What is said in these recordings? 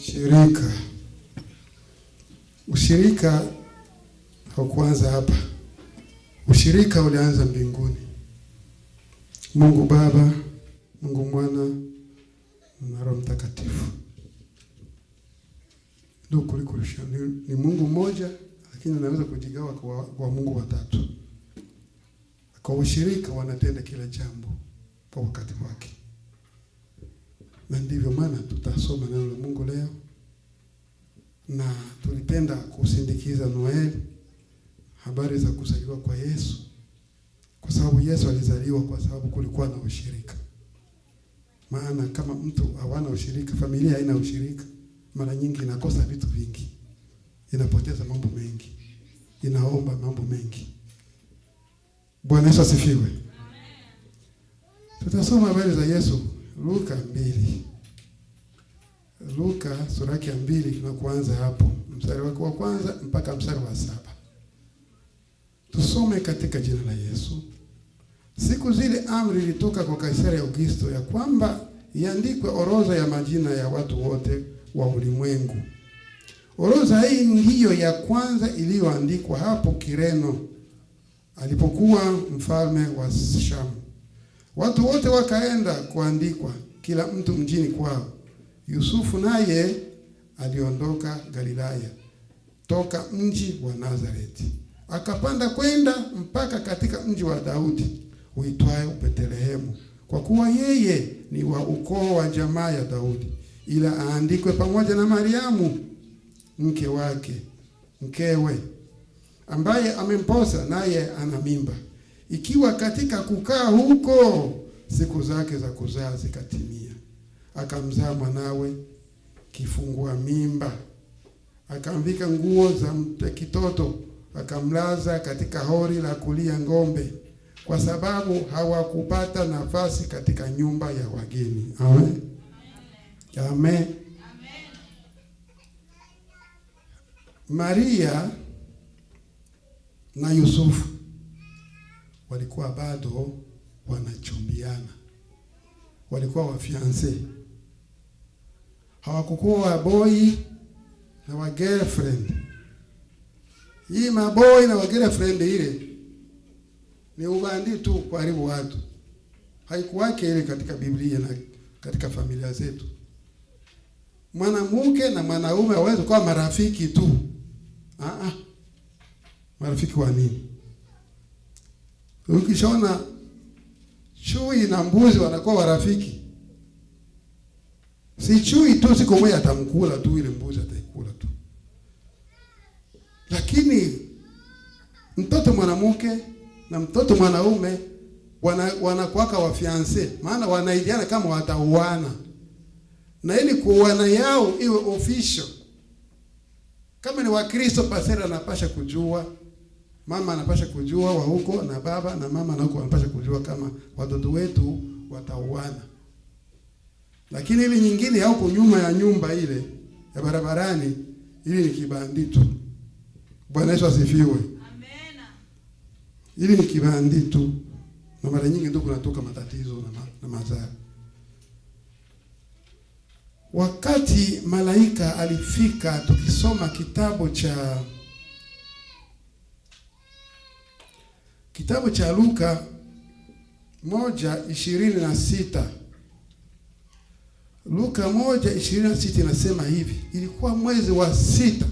Shirika. Ushirika haukuanza hapa. Ushirika ulianza mbinguni. Mungu Baba, Mungu Mwana na Roho Mtakatifu. Ndio kulikulisha. Ni Mungu mmoja, lakini anaweza kujigawa kwa Mungu watatu. Kwa ushirika wanatenda kila jambo kwa wakati wake. Na ndivyo maana tutasoma neno la Mungu leo. Na tulipenda kusindikiza Noel, habari za kuzaliwa kwa Yesu. Kwa sababu Yesu alizaliwa kwa sababu kulikuwa na ushirika. Maana kama mtu hawana ushirika, familia haina ushirika, mara nyingi inakosa vitu vingi. Inapoteza mambo mengi. Inaomba mambo mengi. Bwana Yesu asifiwe. Amen. Tutasoma habari za Yesu Luka 2. Luka sura ya 2 tunakuanza hapo. Mstari wa kwanza mpaka mstari wa 7. Tusome katika jina la Yesu. Siku zile amri ilitoka kwa Kaisari Augusto ya kwamba iandikwe orodha ya majina ya watu wote wa ulimwengu. Orodha hii ndiyo ya kwanza iliyoandikwa hapo Kireno alipokuwa mfalme wa Shamu. Watu wote wakaenda kuandikwa, kila mtu mjini kwao. Yusufu naye aliondoka Galilaya toka mji wa Nazareti, akapanda kwenda mpaka katika mji wa Daudi uitwaye Bethlehemu, kwa kuwa yeye ni wa ukoo wa jamaa ya Daudi, ila aandikwe pamoja na Mariamu mkewe, ambaye amemposa naye ana mimba. Ikiwa katika kukaa huko siku zake za kuzaa zikatimia, akamzaa mwanawe kifungua mimba, akamvika nguo za kitoto, akamlaza katika hori la kulia ng'ombe, kwa sababu hawakupata nafasi katika nyumba ya wageni. Amen. Amen. Maria na Yusufu walikuwa bado wanachumbiana. Walikuwa wafiance. Hawakukuwa wa boy na wa girlfriend. Hii maboy na wa girlfriend ile ni ubandi tu kwa karibu watu. Haikuwake ile katika Biblia na katika familia zetu. Mwanamke na mwanaume hawezi kuwa marafiki tu. Marafiki wa nini? Ukishaona chui na mbuzi wanakuwa warafiki. Si chui tu siku moja atamkula tu, ile mbuzi ataikula tu. Lakini mtoto mwanamke na mtoto mwanaume wanakuwa wa fiancé, maana wanaidiana kama watauana. Na ili kuoana yao iwe official. Kama ni Wakristo, pastor anapasha kujua, mama anapasha kujua wa huko, na baba na mama na huko anapasha kujua kama watoto wetu watauana. Lakini ili nyingine huko nyuma ya nyumba ile ya barabarani, ili ni kibandito. Bwana Yesu asifiwe. Amen. Ili ni kibandito. Na mara nyingi ndio kunatoka matatizo na madhara. Wakati malaika alifika, tukisoma kitabu cha Luka 1:26. Luka 1:26 inasema hivi: ilikuwa mwezi wa 6,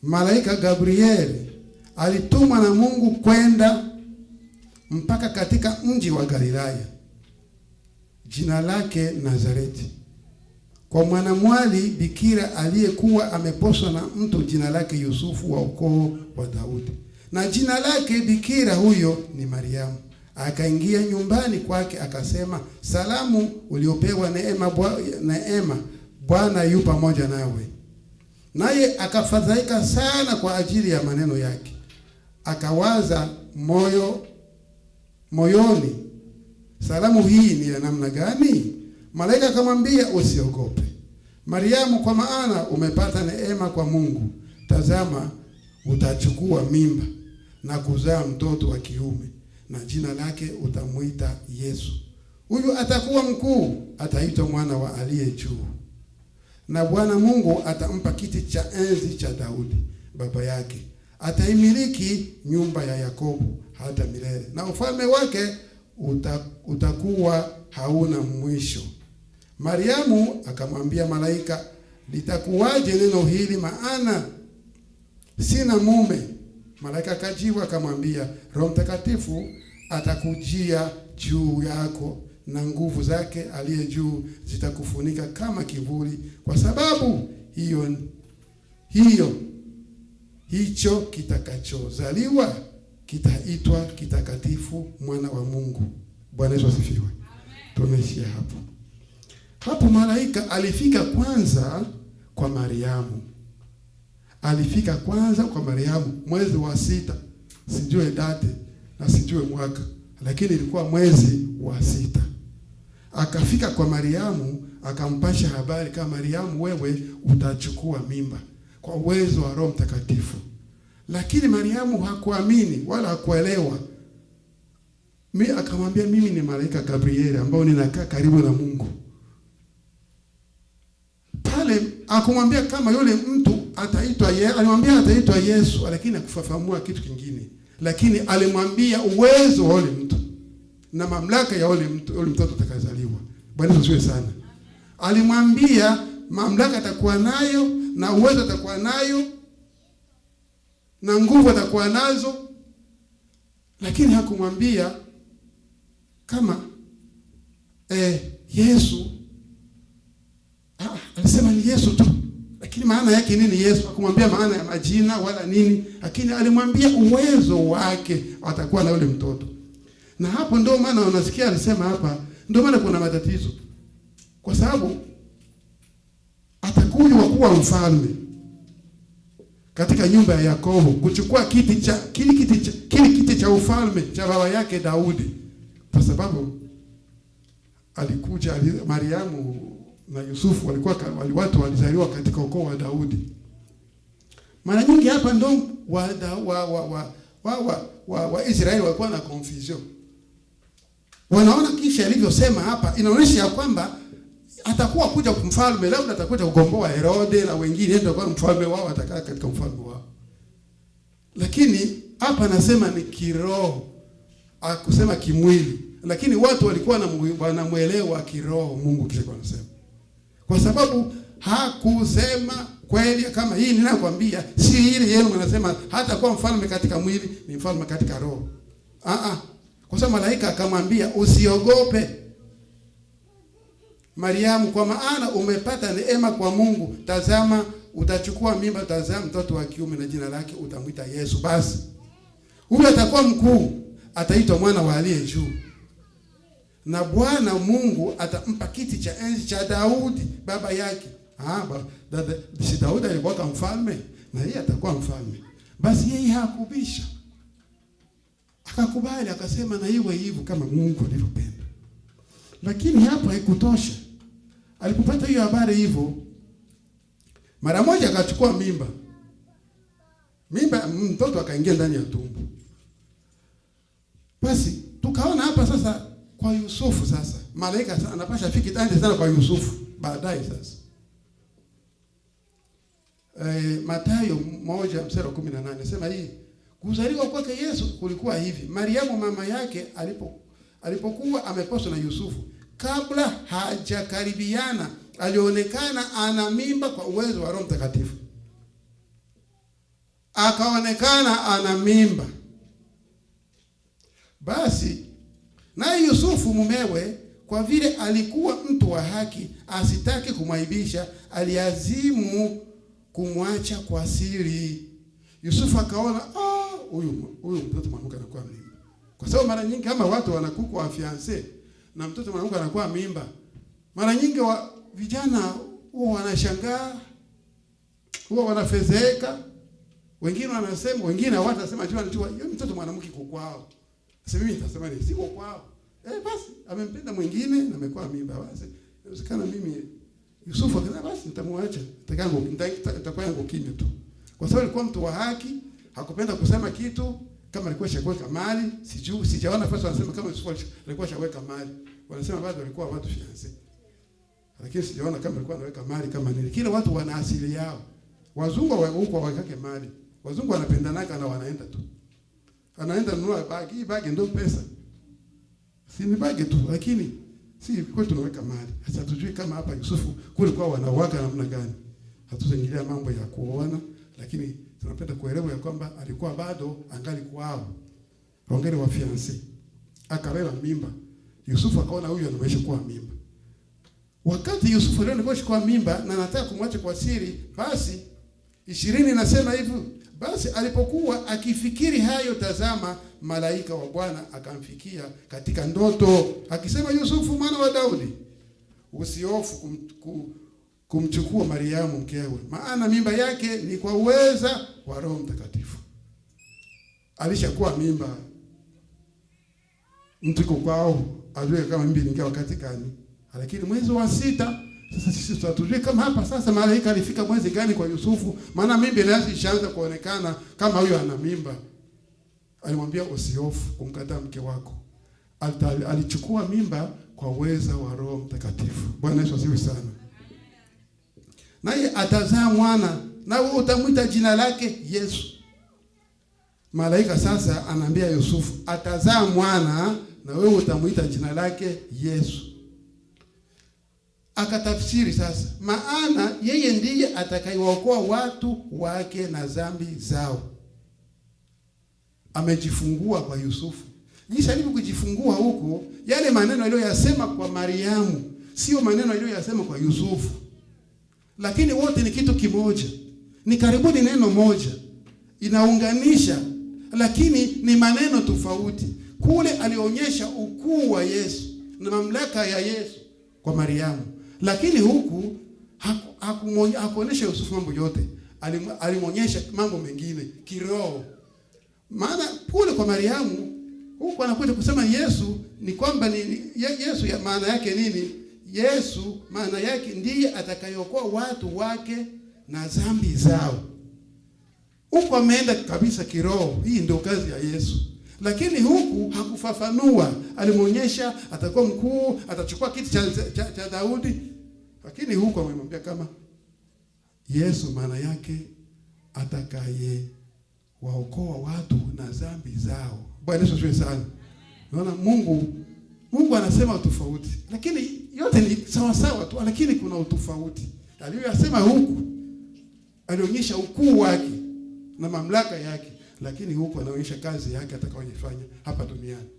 malaika Gabrieli alitumwa na Mungu kwenda mpaka katika mji wa Galilaya, jina lake Nazareti, kwa mwanamwali bikira aliyekuwa ameposwa na mtu jina lake Yusufu wa ukoo wa Daudi. Na jina lake bikira huyo ni Mariamu. Akaingia nyumbani kwake, akasema, salamu, uliopewa neema, Bwana yu pamoja nawe. Naye akafadhaika sana kwa ajili ya maneno yake. Akawaza moyoni, salamu hii ni ya namna gani? Malaika akamwambia, usiogope Mariamu, kwa maana umepata neema kwa Mungu. Tazama, utachukua mimba na kuzaa mtoto wa kiume, na jina lake utamuita Yesu. Huyu atakuwa mkuu, ataitwa mwana wa aliye juu. na Bwana Mungu atampa kiti cha enzi cha Daudi baba yake. Ataimiliki nyumba ya Yakobo hata milele, na ufalme wake utakuwa hauna mwisho. Mariamu akamwambia malaika, litakuwaje neno hili, maana sina mume? Malaika akajibu akamwambia, Roho Mtakatifu atakujia juu yako, na nguvu zake aliye juu zitakufunika kama kivuli. Kwa sababu hicho kitakachozaliwa kitaitwa kitakatifu, mwana wa Mungu. Bwana Yesu asifiwe. Tumeishia hapo. Hapo malaika alifika kwanza kwa Mariamu. Alifika kwanza kwa Mariamu mwezi wa 6. Sijue date na sijue mwaka, lakini ilikuwa mwezi wa 6. Akafika kwa Mariamu, akampasha habari kama, Mariamu, wewe utachukua mimba kwa uwezo wa Roho Mtakatifu. Lakini Mariamu hakuamini wala hakuelewa. Akamwambia, mimi ni malaika Gabriel ambao ninakaa karibu na Mungu. Pale akamwambia kama yule mtu ataitwa alimwambia ataitwa Yesu, lakini akufafanua kitu kingine. Lakini alimwambia uwezo wa yule mtu na mamlaka ya yule mtoto atakayezaliwa. Bwana Yesu asifiwe sana. Alimwambia mamlaka atakuwa nayo na uwezo atakuwa nayo na nguvu atakuwa nazo, lakini hakumwambia kama Yesu. Alisema ni Yesu tu, lakini maana yake nini Yesu? Hakumwambia maana ya majina wala nini, lakini alimwambia uwezo wake atakuwa na yule mtoto. Na hapo ndio maana unasikia alisema hapa, ndio maana kuna matatizo, kwa sababu atakuja kuwa mfalme katika nyumba ya Yakobo, kuchukua kiti cha ufalme cha baba yake Daudi, kwa sababu alikuja Mariamu na Yusufu watu walizaliwa katika ukoo wa Daudi. Mara nyingi hapa ndo wa Israeli walikuwa na confusion. Wanaona kisha alivyosema hapa inaonyesha ya kwamba atakuwa kuja kumfalme, labda atakuja kugomboa Herode na wengine, ndio kwa mfalme wao atakaa katika mfalme wao. Lakini hapa anasema ni kiroho, akusema kimwili, lakini watu walikuwa wanamuelewa kiroho Mungu kile anasema. Kwa sababu hakusema kweli kama hii ninakwambia, si ile yeye anasema hata kwa mfalme katika mwili, ni mfalme katika roho. Kwa sababu malaika akamwambia usiogope Mariamu, kwa maana umepata neema kwa Mungu. Tazama, utachukua mimba, utazaa mtoto wa kiume, na jina lake utamwita Yesu. Basi huyo atakuwa mkuu, ataitwa mwana wa aliye juu, na Bwana Mungu atampa kiti cha enzi cha Daudi baba yake. Si Daudi alikuwa mfalme, na yeye atakuwa mfalme. Basi yeye hakubisha, akakubali, akasema na iwe hivyo kama Mungu alivyopenda. Lakini hapo haikutosha. Alipopata hiyo habari hivyo, mara moja akachukua mimba, mtoto akaingia ndani ya tumbo. Basi tukaona hapa sasa kwa Yusufu, sasa malaika anapasha fiki tande sana kwa Yusufu baadaye. Sasa Mathayo 1:18 sema hii, kuzaliwa kwake Yesu kulikuwa hivi. Mariamu mama yake alipokuwa ameposwa na Yusufu, kabla hajakaribiana, alionekana ana mimba kwa uwezo wa Roho Mtakatifu. Akaonekana ana mimba. Basi naye Yusufu mumewe, kwa vile alikuwa mtu wa haki, asitaki kumwaibisha, aliazimu kumwacha kwa siri. Yusufu akaona huyu mtoto mwanamke anakuwa mimba. Kwa sababu mara nyingi kama watu wanakuwa wa fiancé na mtoto mwanamke anakuwa mimba, mara nyingi vijana huwa wanashangaa, huwa wanafezeka. Wengine wanasema, wengine watasema hiyo mtoto mwanamke kwa kwao. Sasa mimi nitasema ni siko kwao. Basi amempenda mwingine na amekuwa mimba. Basi inawezekana mimi Yusufu akasema basi nitamwacha, nitakuwa yangu kimya tu. Kwa sababu alikuwa mtu wa haki, hakupenda kusema kitu kama alikuwa shaweka mali. Sijaona fasa wanasema kama Yusufu alikuwa shaweka mali. Wanasema bado walikuwa watu fiancé. Lakini sijaona kama alikuwa anaweka mali kama nini. Kila watu wana asili yao. Wazungu huko hawakake mali. Wazungu wanapendanaka na wanaenda tu. Anaenda nunua bagi, hii bagi ndio pesa. Si ni bagi tu, lakini si kwetu tunaweka mali. Sasa tujui kama hapa Yusufu kulikuwa wanawaka namna gani. Hatuzingilia mambo ya kuoana, lakini tunapenda kuelewa ya kwamba alikuwa bado angali kwao. Wangali wa fiancé. Akabeba mimba. Yusufu akaona huyu anamaanisha kuwa mimba. Wakati Yusufu leo alikuwa mimba na anataka kumwacha kwa siri, basi 20 nasema hivi, basi alipokuwa akifikiri hayo, tazama, malaika wa Bwana akamfikia katika ndoto akisema, Yusufu mwana wa Daudi, usihofu kumchukua Mariamu mkewe, maana mimba yake ni kwa uweza wa Roho Mtakatifu. Alishakuwa mimba. Mtu kwao ajue kama mimba ingia wakati gani. Lakini mwezi wa 6, sasa sisi tutujue kama hapa sasa malaika alifika mwezi gani kwa Yusufu, maana mimba inaanza ishaanza kuonekana kama huyo ana mimba. Alimwambia usihofu kumkataa mke wako. Alichukua mimba kwa uweza wa Roho Mtakatifu. Bwana Yesu asifiwe sana. Naye atazaa mwana, na utamwita jina lake Yesu. Malaika sasa anaambia Yusufu, atazaa mwana na wewe utamwita jina lake Yesu. Akatafsiri sasa, maana yeye ndiye atakayewaokoa watu wake na dhambi zao. Amejifungua kwa Yusufu. Jinsi alivyojifungua huko, yale maneno aliyoyasema kwa Mariamu sio maneno aliyoyasema kwa Yusufu. Lakini wote ni kitu kimoja. Ni karibuni neno moja. Inaunganisha, lakini ni maneno tofauti. Kule alionyesha ukuu wa Yesu na mamlaka ya Yesu kwa Mariamu. Lakini huku hakuonyesha Yusufu mambo yote. Alimuonyesha mambo mengine kiroho. Maana kule kwa Mariamu huku anakuja kusema Yesu ni kwamba Yesu ya maana yake nini? Yesu maana yake ndiye atakayeokoa watu wake na dhambi zao. Huku ameenda kabisa kiroho. Hii ndio kazi ya Yesu. Lakini huku hakufafanua. Alimuonyesha atakuwa mkuu, atachukua kiti cha Daudi. Lakini huku amemwambia kama Yesu maana yake atakaye waokoa watu na dhambi zao. Bwana Yesu asifiwe sana. Unaona Mungu anasema tofauti. Lakini yote ni sawa sawa tu, lakini kuna utofauti. Aliyosema huku alionyesha ukuu wake na mamlaka yake, lakini huku anaonyesha kazi yake atakayofanya hapa duniani.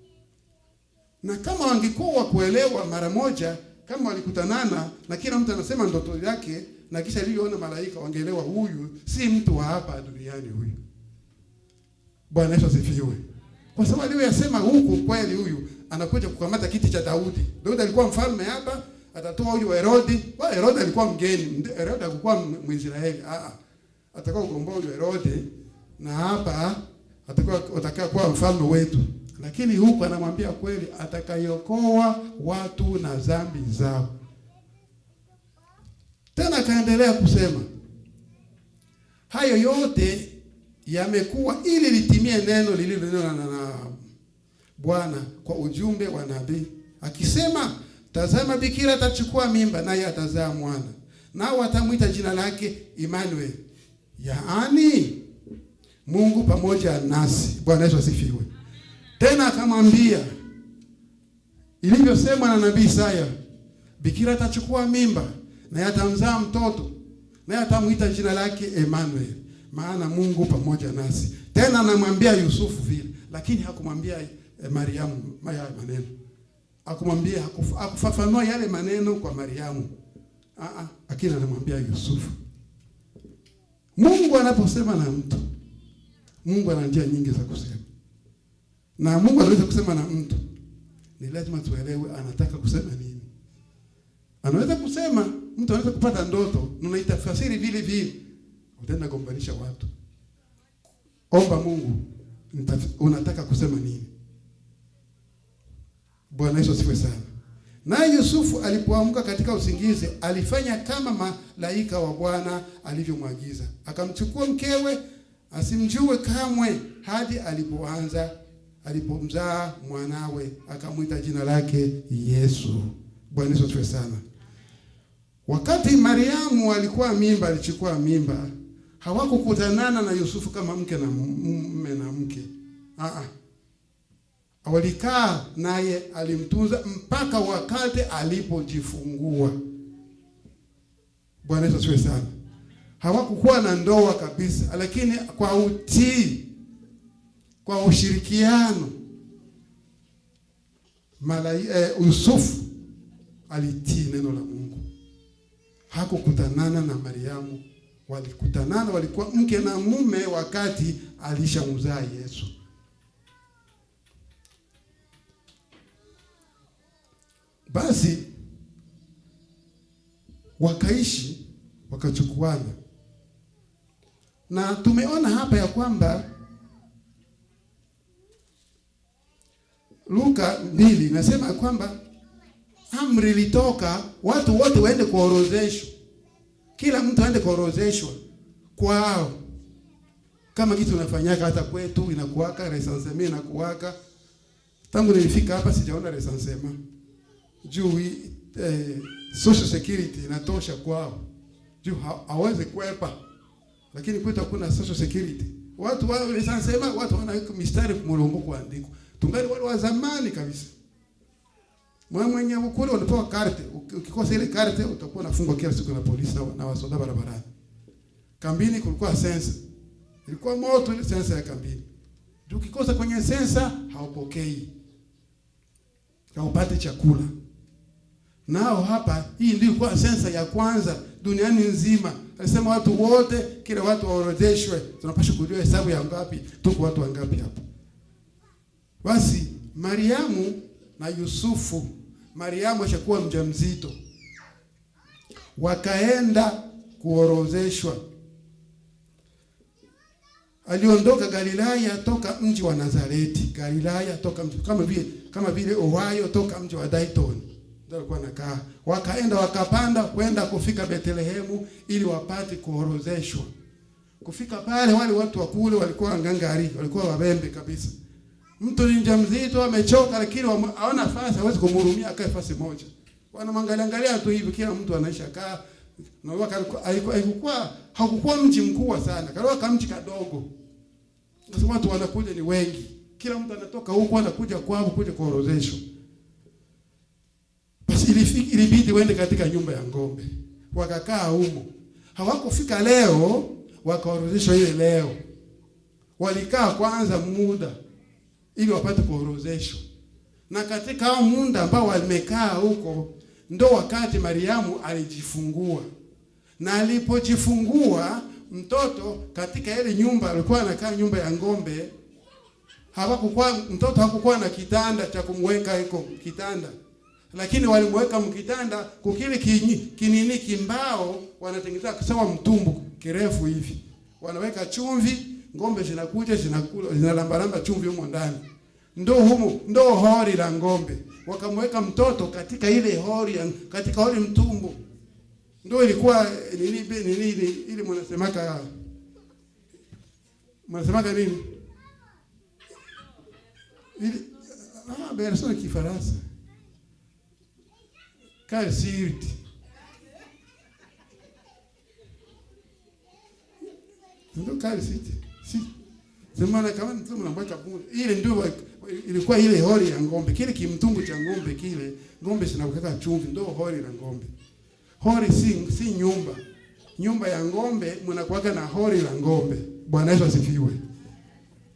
Na kama wangekuwa kuelewa mara moja, kama walikutanana na kila mtu anasema ndoto yake na kisha aliona malaika, wangeelewa huyu si mtu wa hapa duniani huyu. Bwana Yesu asifiwe. Kwa sababu aliyosema huku kweli huyu anakuja kukamata kiti cha Daudi. Daudi alikuwa mfalme hapa, atatoa huyu Herodi. Kwa Herodi alikuwa mgeni. Herodi alikuwa Mwisraeli. Atakuwa kukomboa huyu Herodi na hapa atakuwa kuwa mfalme wetu. Lakini huku anamwambia kweli atakayeokoa watu na dhambi zao. Tena akaendelea kusema, hayo yote yamekuwa ili litimie neno lililonenwa na Bwana kwa ujumbe wa nabii akisema, tazama bikira atachukua mimba naye atazaa mwana, nao atamwita jina lake Emmanuel, yaani Mungu pamoja nasi. Bwana Yesu asifiwe. Tena akamwambia ilivyosemwa na nabii Isaya, bikira atachukua mimba naye atamzaa mtoto naye atamwita jina lake Emmanuel, maana Mungu pamoja nasi. Tena anamwambia Yusufu vile, lakini hakumwambia Mariamu maneno. Hakumwambia, hakufafanua yale maneno kwa Mariamu. Lakini anamwambia Yusufu. Mungu anaposema na mtu, Mungu ana njia nyingi za kusema. Na Mungu anaweza kusema na mtu, ni lazima tuelewe anataka kusema nini. Anaweza kusema, mtu anaweza kupata ndoto, unaitafsiri vile vile, utaenda gombanisha watu. Omba Mungu, unataka kusema nini? Bwana Yesu asifiwe sana. Naye Yusufu alipoamka katika usingizi, alifanya kama malaika wa Bwana alivyomwagiza. Akamchukua mkewe, asimjue kamwe hadi alipomzaa mwanawe, akamwita jina lake Yesu. Bwana Yesu asifiwe sana. Wakati Mariamu alikuwa mimba, alichukua mimba, hawakukutanana na Yusufu kama mke na mume na mke. Walikaa naye, alimtunza mpaka wakati alipojifungua. Bwana Yesu asifiwe sana. Hawakukuwa na ndoa kabisa, lakini kwa utii, kwa ushirikiano, Yusufu alitii neno la Mungu. Hakukutanana na Mariamu, walikutanana, walikuwa mke na mume wakati alishamzaa Yesu. Basi wakaishi, wakachukuana. Na tumeona hapa ya kwamba Luka 2 nasema kwamba amri ilitoka, watu wote waende kuorozeshwa. Kila mtu aende kuorozeshwa kwao. Kama kitu unafanyaka hata kwetu inakuwaka recensement, inakuwaka. Tangu nilifika hapa sijaona recensement. Juu social security inatosha kwao. Juu hawezi kwepa. Lakini kwetu hakuna social security. Watu wao recensement, watu wanaweka mistari kumulongo kuandikwa. Tungali wale wa zamani kabisa. Mwenye ukule unapewa karte. Ukikosa ile karte utakuwa unafungwa kila siku na polisi na wasoda barabarani. Kambini kulikuwa sensa. Ilikuwa moto ile sensa ya kambini. Ukikosa kwenye sensa haupokei. Haupati chakula. Nao hapa hii ndio ilikuwa sensa ya kwanza duniani nzima. Alisema watu wote, kila watu waorodheshwe. Tunapaswa kujua hesabu ya ngapi, tuko watu wangapi hapa. Basi Mariamu na Yusufu, Mariamu ashakuwa mjamzito, wakaenda kuorozeshwa. Aliondoka Galilaya toka mji wa Nazareti. Galilaya toka mji kama vile Ohio toka mji wa Dayton. Ndio alikuwa anakaa. Wakaenda wakapanda kwenda kufika Bethlehemu ili wapate kuorozeshwa. Kufika pale wale watu wa kule walikuwa ngangari, walikuwa wabembe kabisa. Mtu ni mjamzito amechoka, lakini haona nafasi, hawezi kumhurumia akae nafasi moja. Wanamwangalia tu hivi, kila mtu anaisha kaa. Na hakukuwa mji mkubwa sana. Kalikuwa mji kadogo. Sasa watu wanakuja ni wengi. Kila mtu anatoka huko anakuja kwao kuja kuorozeshwa. Basi ilibidi waende katika nyumba ya ng'ombe. Wakakaa humo. Hawakufika leo, wakaorozeshwa ile leo. Walikaa kwanza muda ili wapate kuorozeshwa. Na katika hao muda ambao wamekaa huko, ndo wakati Mariamu alijifungua. Na alipojifungua mtoto katika ile nyumba, alikuwa anakaa nyumba ya ng'ombe. Mtoto hakukuwa na kitanda cha kumweka iko kitanda. Lakini walimweka mkitanda kukili kinini kimbao, wanatengeneza kama mtumbu kirefu hivi. Wanaweka chumvi, ng'ombe zinakuja zinakula, zinalambalamba chumvi humo ndani. Ndo hori la ng'ombe. Wakamweka mtoto katika ile hori, katika hori mtumbu. Ndo ilikuwa nini ili mnasemaka nini? Ili berso kifaransa. Car seat. Ndo car seat. Si. Semana kama mtu mnamweka bure. Ile ndio ilikuwa ile hori ya ng'ombe. Kile kimtumbu cha ng'ombe kile, ng'ombe zinaweka chumvi, ndio hori la ng'ombe. Hori si nyumba. Nyumba ya ng'ombe mnakuweka na hori la ng'ombe. Bwana Yesu asifiwe.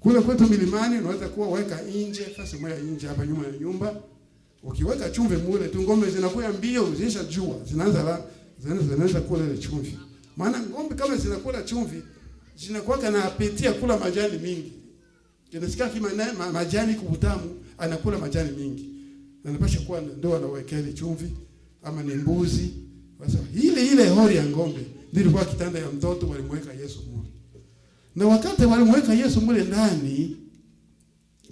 Kule kwetu milimani unaweza kuwa weka nje, fasi moja nje hapa nyuma ya nyumba. Ukiweka chumvi mule tu ng'ombe zinakuwa mbio, zishajua, zinaanza kula ile chumvi. Maana ng'ombe kama zinakula chumvi, zinakuwa na apetia kula majani mingi. Inasikia kama majani kubutamu, anakula majani mingi. Anapasha kuwa ndio anaweka ile chumvi ama ni mbuzi. Sasa ile hori ya ng'ombe ndio ilikuwa kitanda ya mtoto walimweka Yesu mule. Na wakati walimweka Yesu mule ndani,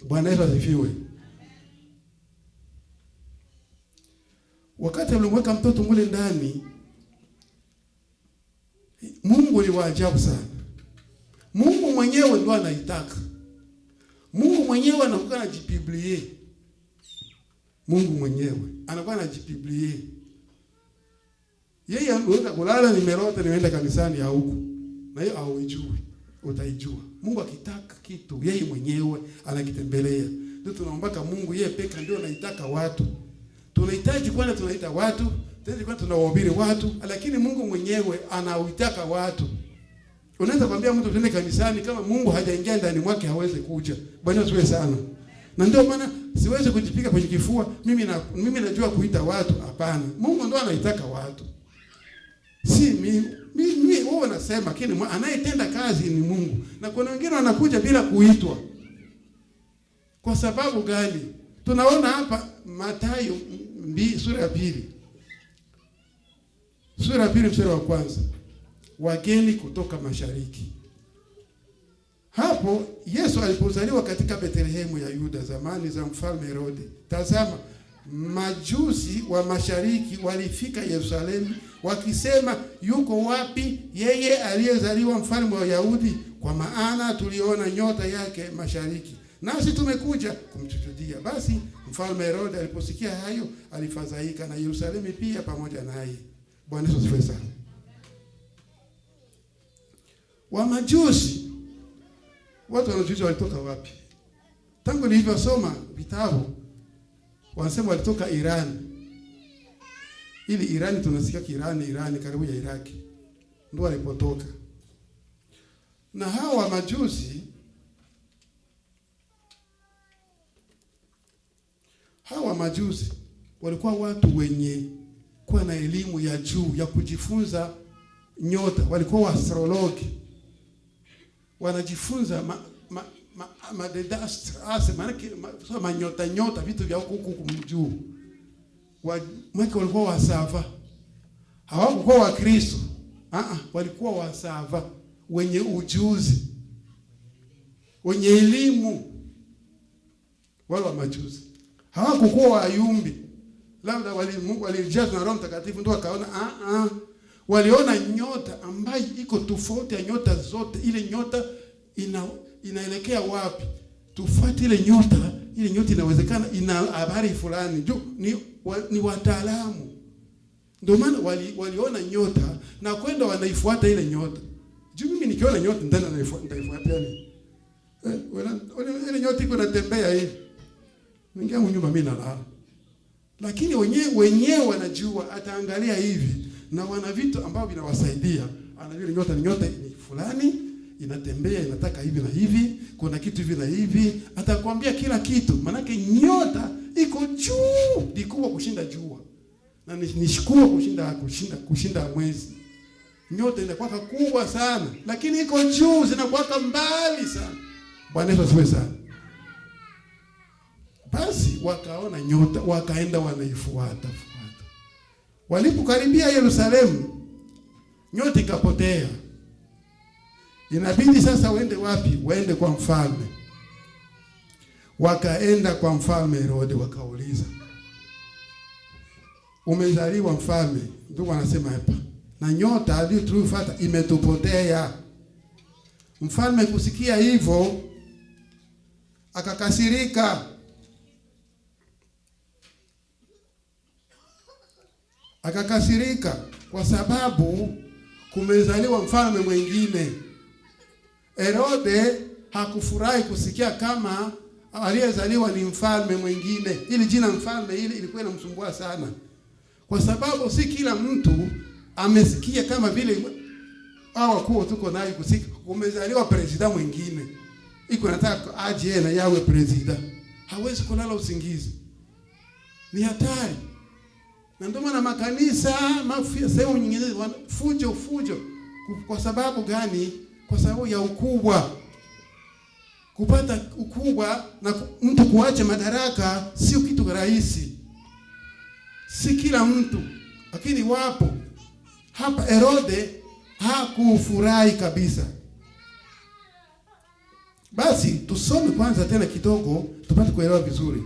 Bwana Yesu asifiwe. Wakati walimweka mtoto mule ndani, Mungu ni wa ajabu sana. Mungu mwenyewe ndio anaitaka. Mungu mwenyewe anakuwa anajibiblie. Mungu mwenyewe anakuwa anajibiblie. Yeye anaweza kulala nimerota nimeenda kanisani ya huku. Na hiyo hauijui. Utaijua. Mungu akitaka kitu yeye mwenyewe anakitembelea. Ndio tunaombaka Mungu yeye peka ndio anaitaka watu. Tunahitaji kwanza tunaita watu, tena kwanza tunawahubiri watu, lakini Mungu mwenyewe anaitaka watu. Unaweza kumwambia mtu twende kanisani kama Mungu hajaingia ndani mwake hawezi kuja. Bwana asiwe sana. Na ndio maana siwezi kujipiga kwenye kifua mimi najua kuita watu, hapana. Mungu ndio anaitaka watu. Si mimi wao nasema lakini anayetenda kazi ni Mungu. Na kuna wengine wanakuja bila kuitwa. Kwa sababu gani? Tunaona hapa Mathayo sura ya 2. Sura ya 2 mstari wa kwanza. Wageni kutoka mashariki. Hapo Yesu alipozaliwa katika Bethlehemu ya Yuda zamani za mfalme Herode. Tazama, majusi wa mashariki walifika Yerusalemu wakisema, yuko wapi yeye aliyezaliwa mfalme wa Wayahudi? Kwa maana tuliona nyota yake mashariki, nasi tumekuja kumsujudia. Basi mfalme Herode aliposikia hayo alifadhaika, na Yerusalemu pia pamoja naye. Bwana Yesu asifiwe sana. Wa majusi, watu wanajuzi walitoka wapi? Tangu nilivyosoma vitabu wanasema walitoka Iran. Ili Iran tunasikia Iran karibu ya Iraki. Ndio walipotoka. Na hawa majusi walikuwa watu wenye kuwa na elimu ya juu ya kujifunza nyota. Walikuwa wa astrologi. Wanajifunza nyota vitu vya huku juu. Mweke walikuwa wasava. Hawakuwa wa Kristo. Walikuwa wasava wenye ujuzi. Wenye elimu. Wale wa majuzi. Hawakuwa wayumbi. Labda Mungu alijaza na Roho Mtakatifu ndio akaona waliona nyota ambayo iko tofauti ya nyota zote. Ile nyota inaelekea wapi? Tufuate ile nyota inawezekana ina habari fulani. Ni wataalamu. Ndio maana waliona nyota na kwenda wanaifuata ile nyota. Mimi nikiona nyota ndani nitaifuata yani. Ile nyota iko inatembea hivi. Ningia nyumba mimi nalala. Lakini wenyewe wanajua, ataangalia hivi na wana vitu ambavyo vinawasaidia. Anajua nyota ni fulani inatembea inataka hivi na hivi, kuna kitu hivi na hivi, atakwambia kila kitu. Maana nyota iko juu, dikubwa kushinda jua. Na nishukuru kushinda mwezi. Nyota inakuwa kubwa sana, lakini iko juu, zinakuwa mbali sana. Bwana Yesu asifiwe sana. Basi wakaona nyota, wakaenda wanaifuata. Walipokaribia Yerusalemu, nyota ikapotea. Inabidi sasa waende wapi? Waende kwa mfalme. Wakaenda kwa mfalme Herode wakauliza, umezaliwa mfalme? Ndio wanasema hapa. Na nyota aliyotufuata imetupotea. Mfalme kusikia hivyo akakasirika. Kwa sababu kumezaliwa mfalme mwingine. Herode hakufurahi kusikia kama aliyezaliwa ni mfalme mwingine. Ili jina mfalme ilikuwa inamsumbua sana. Kwa sababu si kila mtu amesikia kama vile wakuu tuko nayo kusikia kumezaliwa president mwingine. Iko nataka aje na yawe president. Hawezi kulala usingizi. Ni hatari. Na ndio maana makanisa sehemu nyingine fujo. Kwa sababu gani? Kwa sababu ya ukubwa. Kupata ukubwa na mtu kuacha madaraka sio kitu rahisi. Si kila mtu, lakini wapo. Hapa Herode hakufurahi kabisa. Basi tusome kwanza tena kidogo tupate kuelewa vizuri.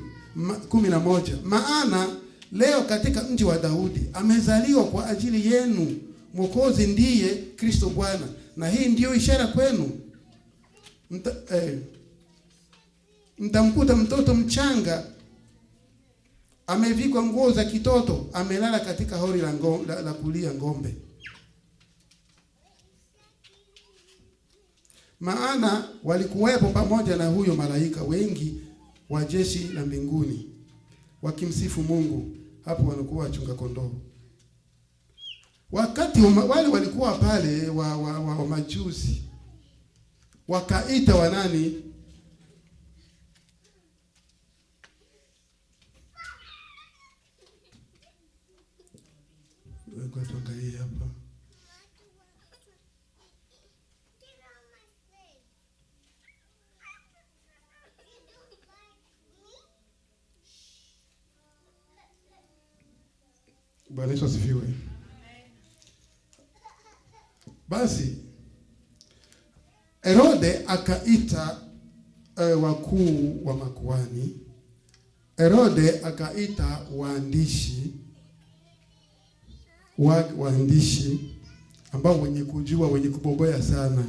11. Maana leo katika mji wa Daudi amezaliwa kwa ajili yenu Mwokozi, ndiye Kristo Bwana. Na hii ndiyo ishara kwenu. Mtamkuta mtoto mchanga amevikwa nguo za kitoto, amelala katika hori la kulia ng'ombe. Maana walikuwepo pamoja na huyo malaika wengi wa jeshi la mbinguni wakimsifu Mungu. Hapo wanakuwa wachunga kondoo. Wakati wale walikuwa pale wa majusi, wakaita wanani? Kwa tuangalie hapa. Bwana Yesu asifiwe. Basi Herode akaita wakuu wa makuhani. Herode akaita waandishi ambao wenye kujua, wenye kubogoya sana.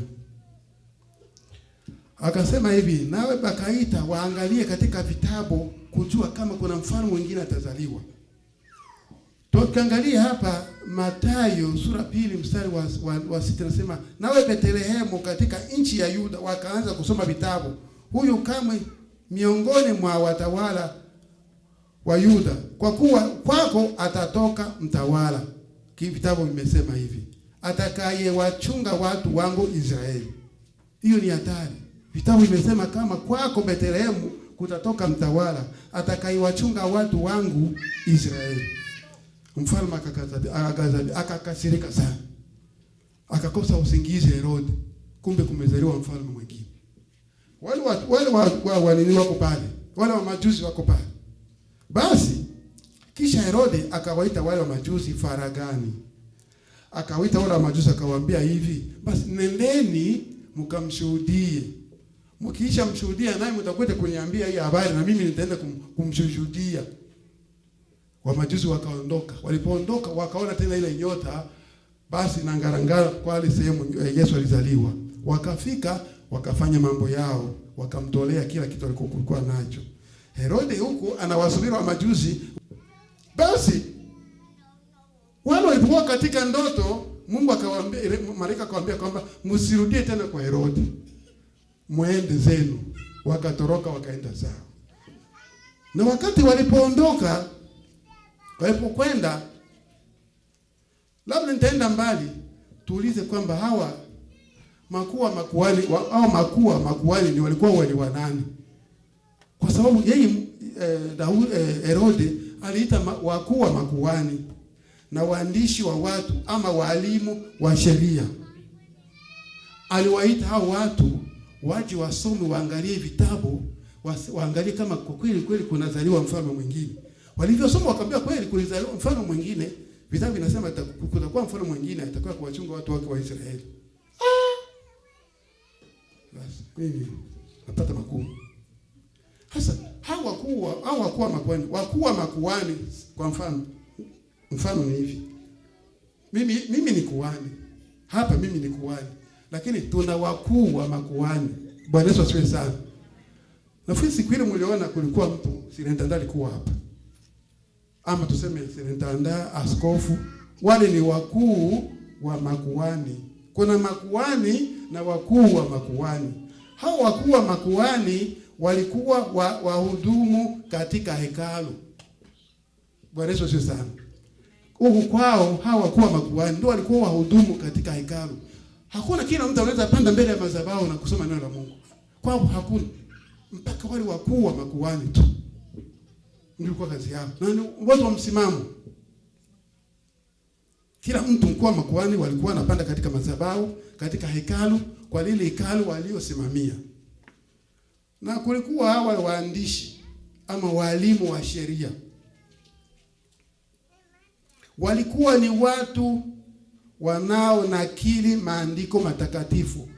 Akasema hivi, nawe bakaita waangalie katika vitabu kujua kama kuna mfalme mwingine atazaliwa. Tukiangalia hapa Mathayo sura 2 mstari wa 6 nasema, nawe Betlehemu katika nchi ya Yuda. Wakaanza kusoma vitabu, huyu kamwe miongoni mwa watawala wa Yuda, kwa kuwa kwako atatoka mtawala. Vitabu vimesema hivi, atakayewachunga watu wangu Israeli. Hiyo ni hatari. Vitabu vimesema kama kwako Betlehemu kutatoka mtawala atakayewachunga watu wangu Israeli. Mfalme akakasirika sana, akakosa usingizi Herode. Kumbe kumezaliwa mfalme mwingine. Wale wako pale, wale wa majusi wako pale. Basi kisha Herode akawaita wale wa majusi faragani. Akawaita wale wa majusi akawaambia hivi, basi nendeni mkamshuhudie. Mkiisha mshuhudia naye mtakwenda kuniambia hii habari na mimi nitaenda kumshuhudia. Wa majusi wakaondoka. Walipoondoka wakaona tena ile nyota, basi na ngarangara kwa ile sehemu Yesu alizaliwa. Wakafika wakafanya mambo yao, wakamtolea kila kitu alikokuwa nacho. Herode huko anawasubiri wa majusi. Basi wale walipokuwa katika ndoto, Mungu akawaambia, malaika akawaambia kwamba msirudie tena kwa Herode, muende zenu. Wakatoroka wakaenda zao. Na wakati walipoondoka, walipokwenda, labda nitaenda mbali, tuulize kwamba hawa makuu wa makuhani ni walikuwa wali wa nani? Kwa sababu yeye Herode aliita wakuu wa makuhani na waandishi wa watu ama walimu wa sheria. Aliwaita hao watu waje wasome, waangalie vitabu, waangalie kama kwa kweli kunazaliwa mfalme mwingine. Walivyosoma wakaambia kweli kulizaliwa mfalme mwingine. Vitabu vinasema kutakuwa mfalme mwingine atakuwa kuwachunga watu wake wa Israeli. Basi mimi napata makuu. Sasa hao wakuu wa makuhani kwa mfano ni hivi. Mimi ni kuhani. Hapa mimi ni kuhani. Lakini tuna wakuu wa makuhani. Bwana Yesu asifiwe sana. Nafikiri siku ile mliona kulikuwa mtu Sirentanda alikuwa hapa. Ama tuseme Sirentanda, askofu, wale ni wakuu wa makuhani. Kuna makuhani na wakuu wa makuhani. Hao wakuu wa makuhani walikuwa wahudumu katika hekalu. Bwana Yesu asifiwe sana. Huko kwao hao wakuu wa makuhani ndio walikuwa wahudumu katika hekalu. Hakuna kila mtu anaweza panda mbele ya madhabahu na kusoma neno la Mungu. Kwao hakuna. Mpaka wale wakuu wa makuhani tu ndio kwa kazi yao. Na watu wa msimamo. Kila mtu mkuu wa makuhani walikuwa wanapanda katika madhabahu, katika hekalu, kwa lile hekalu waliosimamia. Na kulikuwa hawa waandishi ama walimu wa sheria. Walikuwa ni watu wanao nakili maandiko matakatifu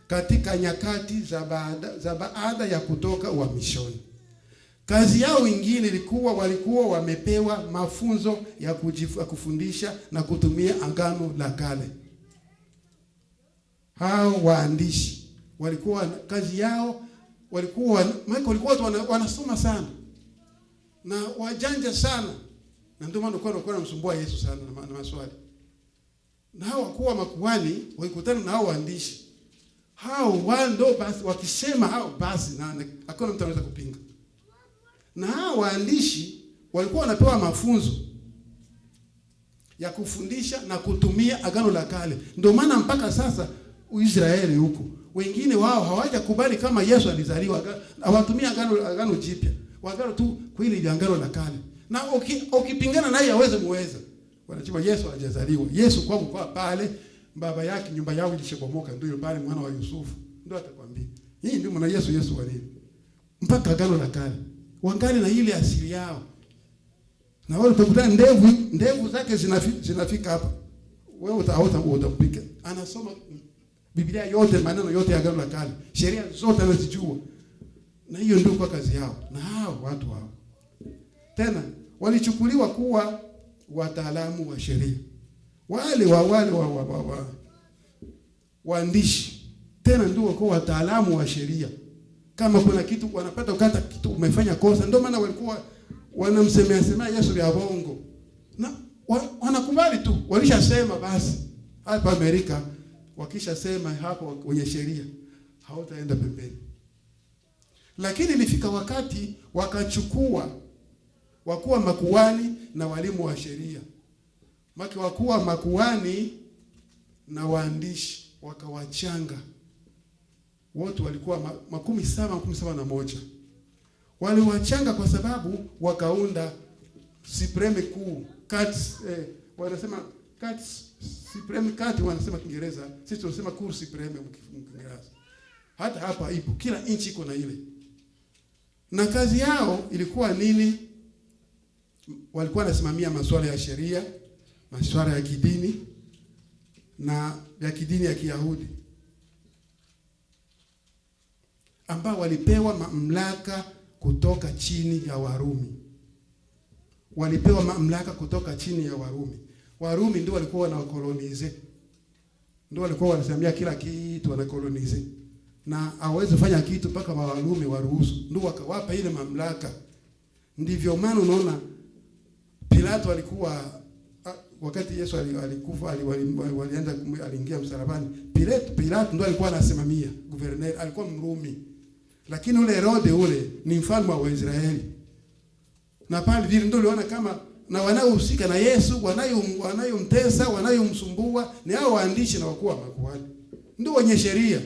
katika nyakati za baada ya kutoka uhamishoni. Kazi yao ingine ilikuwa walikuwa wamepewa mafunzo ya kufundisha na kutumia Agano la Kale. Hao waandishi walikuwa kazi yao walikuwa watu wanasoma sana. na wajanja sana, na ndio maana walikuwa wanamsumbua Yesu sana na maswali. Na hao wakuu wa makuhani walikutana na hao waandishi. Hao wando basi wakisema hao basi, na hakuna mtu anaweza kupinga. Na hao waandishi walikuwa wanapewa mafunzo ya kufundisha na kutumia Agano la Kale. Ndio maana mpaka sasa Israeli huko wengine wao hawajakubali kama Yesu alizaliwa, hawatumia agano jipya. Wagano tu kwa ile Agano la Kale. Na ukipingana naye hawezi muweza. Wanasema Yesu hajazaliwa. Yesu kwa pale baba yake nyumba yao ilishabomoka, ndio pale mwana wa Yusufu. Ndio atakwambia. Hii ndio mwana Yesu wa nini? Mpaka Agano la Kale. Wangali na ile asili yao. Na wale utakuta ndevu zake zinafika hapa. Wewe utampika. Anasoma Biblia yote, maneno yote ya Agano la Kale. Sheria zote anazijua. Na hiyo ndio kwa kazi yao. Na hao watu hao tena walichukuliwa kuwa wataalamu wa sheria. Wale waandishi tena ndio wako wataalamu wa sheria. Kama kuna kitu wanapata ukata kitu umefanya kosa, ndio maana walikuwa wanamsemea Yesu vya bongo. Na wanakubali tu, walishasema basi. Hapa Amerika wakishasema hapo kwenye sheria hautaenda pembeni. Lakini ilifika wakati wakachukua wakuu wa makuhani na walimu wa sheria. Wakuu wa makuhani na waandishi wakawachanga. Wote walikuwa 71. Waliwachanga kwa sababu wakaunda Supreme Court, wanasema Court Supreme Court, wanasema Kiingereza, sisi tunasema Court Supreme Kiingereza. Hata hapa ipo, kila nchi iko na ile. Na kazi yao ilikuwa nini? Walikuwa wanasimamia masuala ya sheria, masuala ya kidini na ya kidini ya Kiyahudi, ambao walipewa mamlaka kutoka chini ya Warumi. Walipewa mamlaka kutoka chini ya Warumi. Warumi ndio walikuwa wanakolonize. Ndio walikuwa wanasimamia kila kitu, wanakolonize. Na hawezi fanya kitu mpaka Warumi waruhusu. Ndio wakawapa ile mamlaka. Ndivyo maana unaona Pilato alikuwa wakati Yesu alikufa, aliingia msalabani. Pilato ndio alikuwa anasimamia, governor, alikuwa Mrumi. Lakini ule Herode ule ni mfalme wa Israeli. Na pale vile ndio uliona kama na wanaohusika na Yesu, wanayomtesa, wanayomsumbua ni hao waandishi na wakuu wa makuhani. Ndio wenye sheria.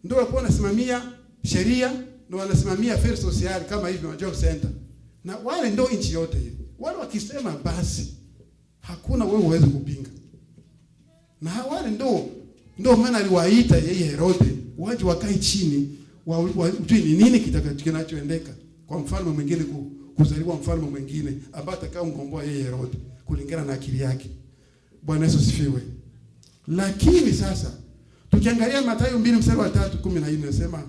Ndio walikuwa wanasimamia sheria, ndio wanasimamia affairs social kama hivi wa job center. Na wale ndio nchi yote hiyo. Wale wakisema basi hakuna wewe uweze kupinga. Na wale ndio maana aliwaita yeye Herode waje wakae chini wajue ni nini kitakachoendeka kwa mfalme mwingine kuzaliwa mfalme mwingine ambaye atakayeomgomboa yeye Herode kulingana na akili yake. Bwana Yesu sifiwe. Lakini sasa tukiangalia Mathayo 2:3-14 inasema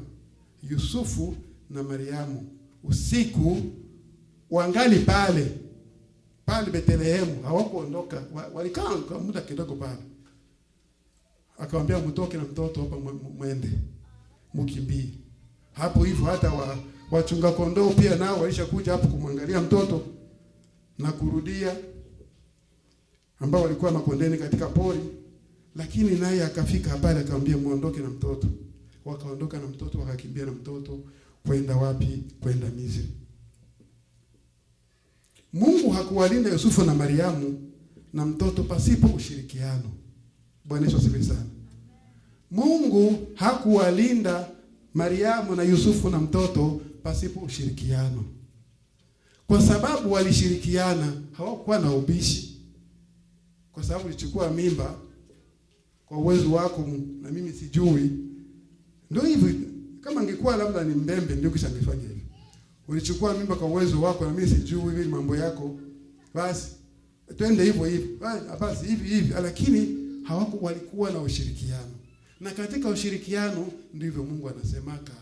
Yusufu na Mariamu usiku wangali pale Bethlehemu, hawakuondoka, walikaa kwa muda kidogo pale. Akamwambia mtoke na mtoto hapa mwende mkimbie. Hapo hivyo hata wachunga kondoo pia nao walishakuja hapo kumwangalia mtoto na kurudia, ambao walikuwa makondeni katika pori. Lakini naye akafika pale akamwambia muondoke na mtoto. Wakaondoka na mtoto, wakakimbia na mtoto kwenda wapi? Kwenda Misri. Mungu hakuwalinda Yusufu na Mariamu na mtoto pasipo ushirikiano. Bwana Yesu asifiwe sana. Mungu hakuwalinda Mariamu na Yusufu na mtoto pasipo ushirikiano. Kwa sababu walishirikiana, hawakuwa na ubishi. Kwa sababu ulichukua mimba kwa uwezo wako na mimi sijui. Ndio hivi, kama angekuwa labda ni mbembe ndio kishangefanya hivi. Ulichukua mimba kwa uwezo wako na mimi sijui hivi mambo yako. Basi twende hivyo hivi. Basi hivi, lakini walikuwa na ushirikiano. Na katika ushirikiano ndivyo Mungu anasemaka.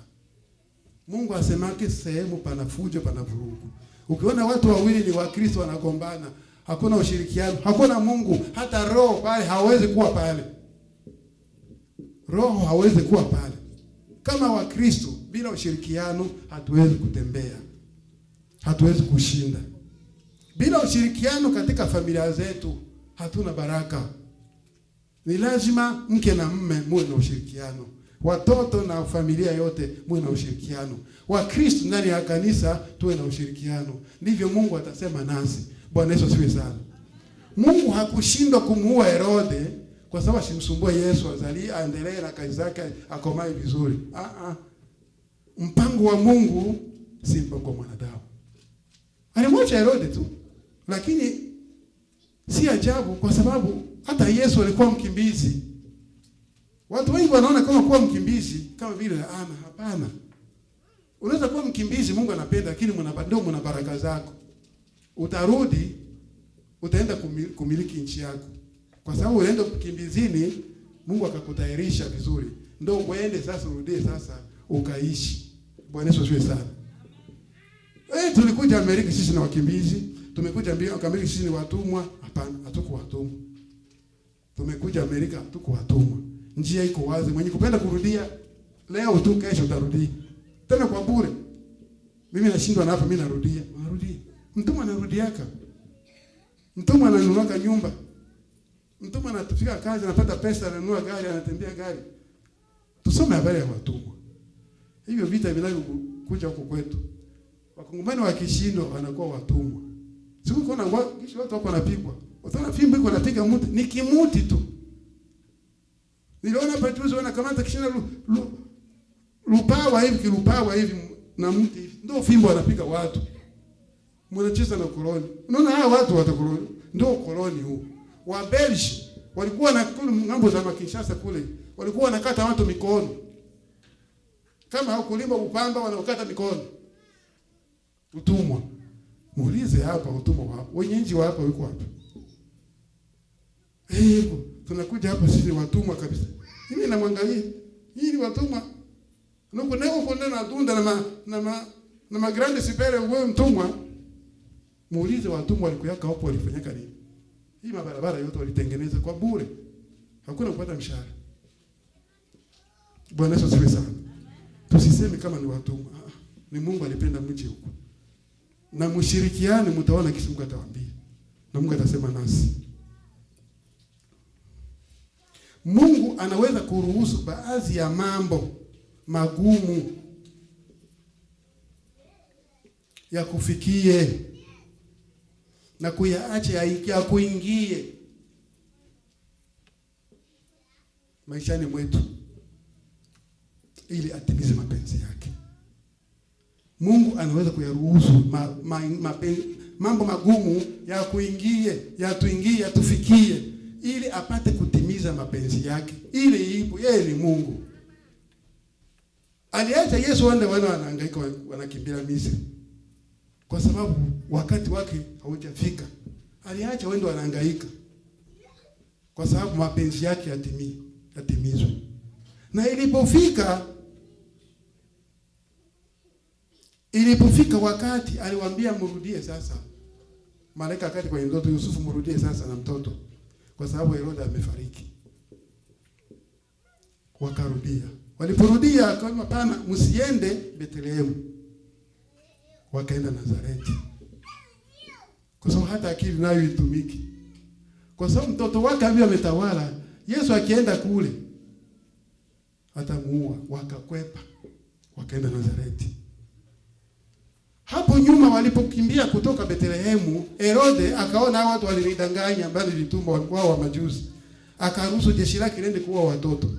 Mungu asemake sehemu pana fujo, pana vurugu. Ukiona watu wawili ni Wakristo wanagombana, hakuna ushirikiano, hakuna Mungu, hata roho pale hawezi kuwa pale. Roho hawezi kuwa pale. Kama Wakristo bila ushirikiano hatuwezi kutembea. hatuwezi kushinda. Bila ushirikiano katika familia zetu hatuna baraka. Ni lazima mke na mume muwe na ushirikiano. Watoto na familia yote muwe na ushirikiano. Wakristo ndani ya kanisa tuwe na ushirikiano. Ndivyo Mungu atasema nasi. Bwana Yesu asifiwe sana. Mungu hakushindwa kumuua Herode kwa sababu asimsumbue Yesu azalie aendelee na kazi zake akomae vizuri. Mpango wa Mungu si mpango wa mwanadamu. Alimwacha Herode tu. Lakini si ajabu kwa sababu hata Yesu alikuwa mkimbizi. Watu wengi wanaona kama kuwa mkimbizi kama vile hapana. Unaweza kuwa mkimbizi, Mungu anapenda, lakini mna baraka zako. Utarudi, utaenda kumiliki nchi yako. Kwa sababu unaenda kimbizini, Mungu akakutayarisha vizuri. Ndio uende sasa, urudie sasa ukaishi. Bwana Yesu asifiwe sana. Tulikuja Amerika sisi na wakimbizi, tumekuja Amerika sisi ni watumwa. Hapana, hatuko watumwa. Tumekuja Amerika hatuko watumwa. Njia iko wazi, mwenye kupenda kurudia leo tu, kesho utarudia. Tena kwa bure. Mimi nashindwa na hapa, mimi narudia. Narudia. Mtumwa anarudiaka. Mtumwa ananunua nyumba. Mtumwa anatufika kazi, anapata pesa, ananunua gari, anatembea gari. Tusome habari ya watumwa. Hivyo vita vinavyokuja huko kwetu. Wakongomani wakishindwa wanakuwa watumwa. Siku kuna watu wako wanapigwa. Utaona fimbo iko napiga mtu, ni kimuti tu. Niliona Petrusi wanakamata kishina lupawa hivi na mti hivi. Ndio fimbo wanapiga watu. Mnacheza na koloni. Unaona hawa watu watakoloni. Ndio koloni huu. Wa Belgium walikuwa na kule ngambo za Kinshasa kule. Walikuwa wanakata watu mikono. Kama hawakulima upamba wanakata mikono. Utumwa. Muulize hapa utumwa wapo. Wenye nchi wapo yuko wapi? Tunakuja hapa sisi watumwa kabisa. Mimi namwangalia. Hii ni watumwa. Nuko na tunda na magrande sipere wewe mtumwa. Muulize watumwa walikuyaka hapo walifanyaka nini? Hii mabarabara yote walitengeneza kwa bure. Hakuna kupata mshahara. Bwana Yesu asifiwe sana. Tusiseme kama ni watumwa. Ni Mungu alipenda mji huko. Na mshirikiane, mtaona kisi Mungu atawaambia. Na Mungu atasema nasi. Mungu anaweza kuruhusu baadhi ya mambo magumu ya kufikie na kuyaacha ya kuingie maishani mwetu ili atimize mapenzi yake. Mungu anaweza kuyaruhusu mambo magumu ya kuingie, ya tufikie ili apate kutimiza mapenzi yake. Ili ipo yeye ni Mungu. Aliacha Yesu wana wanahangaika wanakimbia Misri. Kwa sababu wakati wake haujafika. Aliacha wende wanahangaika. Kwa sababu mapenzi yake yatimizwe. Na ilipofika wakati aliwaambia mrudie sasa. Malaika akati kwa ndoto Yusufu, mrudie sasa na mtoto. Kwa sababu Herode amefariki. Wakarudia. Waliporudia akasema pana msiende Bethlehem. Wakaenda Nazareti. Kwa sababu hata akili nayo itumiki. Kwa sababu mtoto wake aliye ametawala, Yesu akienda kule atamuua, wakakwepa. Wakaenda Nazareti. Hapo nyuma walipokimbia kutoka Bethlehemu, Herode akaona watu walidanganya ambao nilitumwa walikuwa wa majusi. Akaruhusu jeshi lake liende kuua watoto.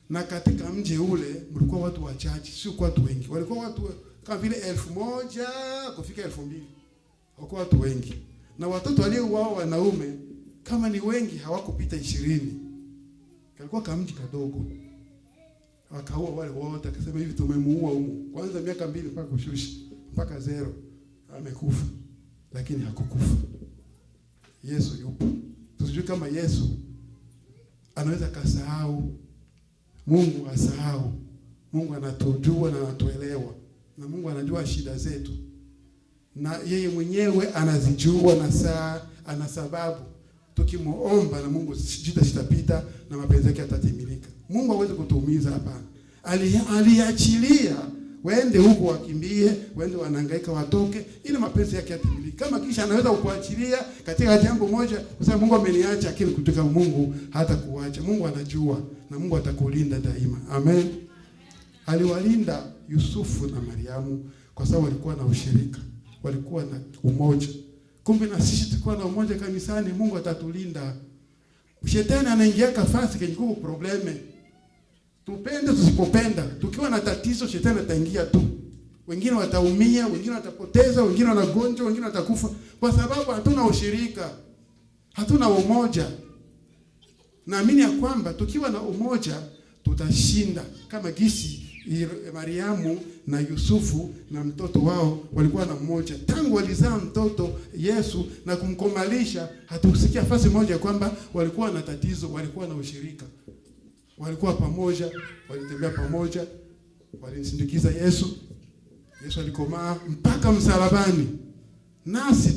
Na katika mji ule mlikuwa watu wachache, sio watu wengi. Walikuwa watu kama vile 1000 kufika 2000. Walikuwa watu wengi. Na watoto waliouawa wanaume kama ni wengi hawakupita 20. Kalikuwa kama mji kadogo. Wakaua wale wote, akasema hivi tumemuua huko. Kwanza miaka 2 mpaka kushusha mpaka 0 amekufa. Lakini hakukufa. Yesu yupo. Tusijue kama Yesu anaweza kasahau. Mungu asahau. Mungu anatujua na anatuelewa. Na Mungu anajua shida zetu. Na yeye mwenyewe anazijua na saa ana sababu. Tukimuomba na Mungu sitapita na mapenzi yake yatatimilika. Mungu hawezi kutuumiza hapana. Aliachilia waende huko wakimbie, waende wanahangaika watoke, ili mapenzi yake yatimilike. Kama kisha anaweza kukuachilia katika jambo moja, useme Mungu ameniacha, lakini kutoka Mungu hata kuacha. Mungu anajua na Mungu atakulinda daima. Amen. Aliwalinda Yusufu na Mariamu kwa sababu walikuwa na ushirika, walikuwa na umoja. Kumbe na sisi tukua na umoja kanisani, Mungu atatulinda. Shetani anaingia kafasi kwenye probleme. Tupende tusipopenda, tukiwa na tatizo shetani ataingia tu. Wengine wataumia, wengine watapoteza, wengine wanagonjwa, wengine watakufa kwa sababu hatuna ushirika. Hatuna umoja. Naamini ya kwamba tukiwa na umoja tutashinda, kama gisi Mariamu na Yusufu na mtoto wao walikuwa na mmoja. Tangu walizaa mtoto Yesu na kumkomalisha, hatukusikia fasi moja kwamba walikuwa na tatizo, walikuwa na ushirika. Walikuwa pamoja, walitembea pamoja, walimsindikiza Yesu. Yesu alikomaa mpaka msalabani. Nasi